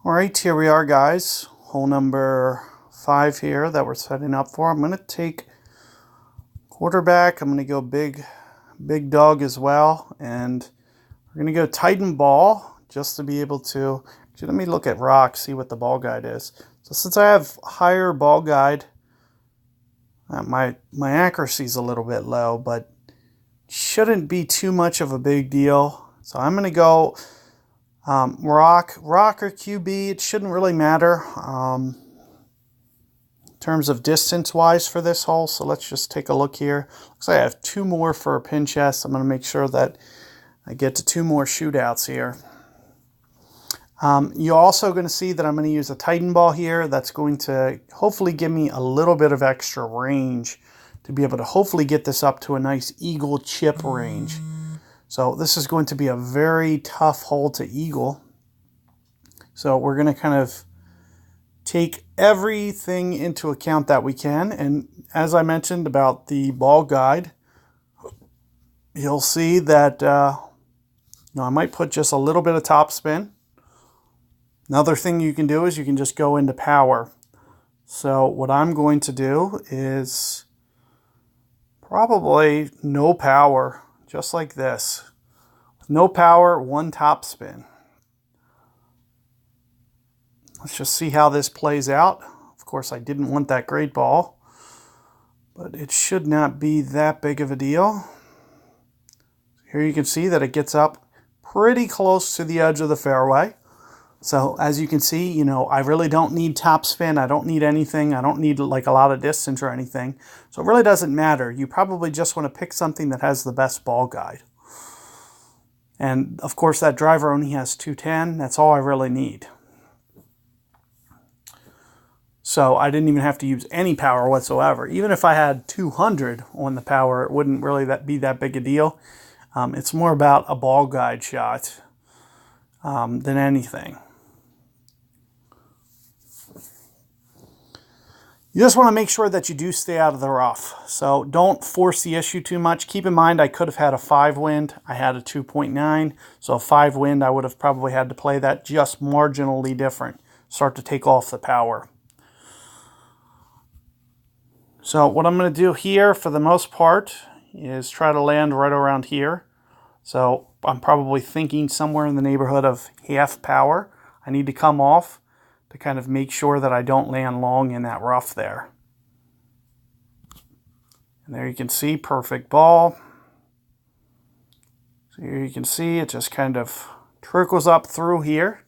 All right, here we are, guys. Hole number 5 here that we're setting up for. I'm going to take quarterback. I'm going to go big dog as well. And we're going to go Titan ball just to be able to... Actually, let me look at rock, see what the ball guide is. So since I have higher ball guide, my accuracy is a little bit low, but shouldn't be too much of a big deal. So I'm going to go... rock or QB, it shouldn't really matter in terms of distance wise for this hole. So let's just take a look here. Looks like I have 2 more for a pin chest. I'm going to make sure that I get to 2 more shootouts here. You're also going to see that I'm going to use a Titan ball here. That's going to hopefully give me a little bit of extra range to be able to hopefully get this up to a nice eagle chip range. So this is going to be a very tough hole to eagle. So we're going to kind of take everything into account that we can. And as I mentioned about the ball guide, you'll see that I might put just a little bit of top spin. Another thing you can do is you can just go into power. So what I'm going to do is probably no power. Just like this. No power, 1 top spin. Let's just see how this plays out. Of course, I didn't want that great ball, but it should not be that big of a deal. Here you can see that it gets up pretty close to the edge of the fairway. So as you can see, I really don't need top spin. I don't need anything. I don't need like a lot of distance or anything. So it really doesn't matter. You probably just want to pick something that has the best ball guide. And of course that driver only has 210. That's all I really need. So I didn't even have to use any power whatsoever. Even if I had 200 on the power, it wouldn't really be that big a deal. It's more about a ball guide shot than anything. You just want to make sure that you do stay out of the rough. So don't force the issue too much. Keep in mind, I could have had a 5 wind. I had a 2.9. So a 5 wind, I would have probably had to play that just marginally different. Start to take off the power. So what I'm going to do here, for the most part, is try to land right around here. So I'm probably thinking somewhere in the neighborhood of half power. I need to come off to kind of make sure that I don't land long in that rough there. And there you can see, perfect ball. So here you can see it just kind of trickles up through here.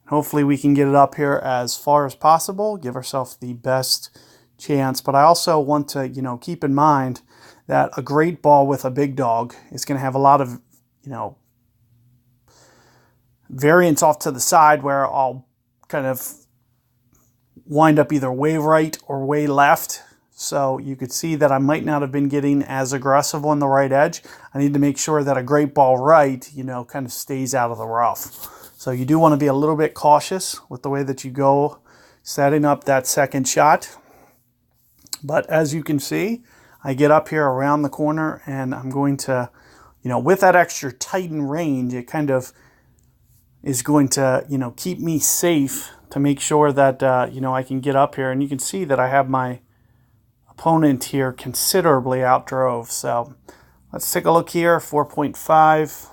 Hopefully we can get it up here as far as possible, give ourselves the best chance. But I also want to, keep in mind that a great ball with a big dog is going to have a lot of, variance off to the side where I'll kind of wind up either way right or way left. So you could see that I might not have been getting as aggressive on the right edge. I need to make sure that a great ball right, kind of stays out of the rough. So you do want to be a little bit cautious with the way that you go setting up that second shot. But as you can see, I get up here around the corner and I'm going to, with that extra Titan range, it kind of is going to, keep me safe to make sure that, I can get up here. And you can see that I have my opponent here considerably outdrove. So let's take a look here, 4.5.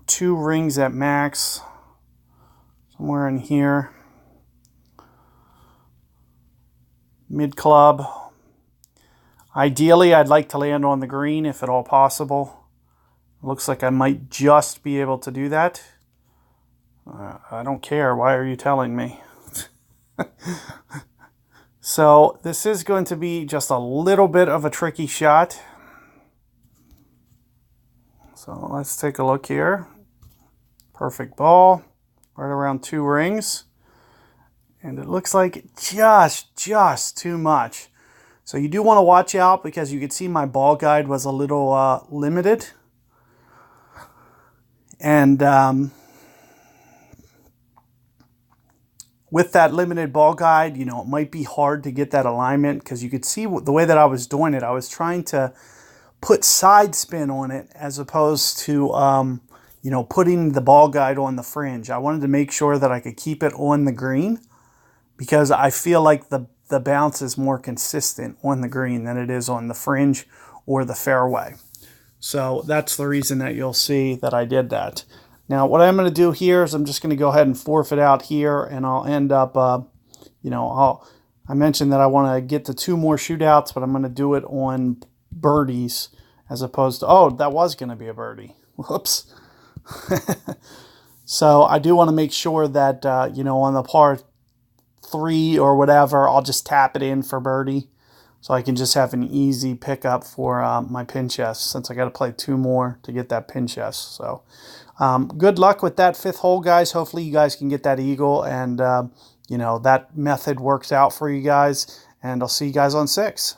2 rings at max, somewhere in here. Mid club. Ideally, I'd like to land on the green if at all possible. Looks like I might just be able to do that. I don't care. Why are you telling me? So this is going to be just a little bit of a tricky shot. So let's take a look here. Perfect ball. Right around 2 rings. And it looks like just too much. So you do want to watch out because you can see my ball guide was a little limited. And with that limited ball guide, it might be hard to get that alignment because you could see the way that I was doing it. I was trying to put side spin on it as opposed to, you know, putting the ball guide on the fringe. I wanted to make sure that I could keep it on the green because I feel like the bounce is more consistent on the green than it is on the fringe or the fairway. So that's the reason that you'll see that I did that. Now what I'm going to do here is I'm just going to go ahead and forfeit out here, and I'll end up, you know, I mentioned that I want to get to 2 more shootouts, but I'm going to do it on birdies as opposed to, oh, that was going to be a birdie. Whoops. So I do want to make sure that, you know, on the par 3 or whatever, I'll just tap it in for birdie. So I can just have an easy pickup for my Pinchess, since I got to play 2 more to get that Pinchess. So good luck with that 5th hole, guys. Hopefully you guys can get that eagle, and you know, that method works out for you guys. And I'll see you guys on 6.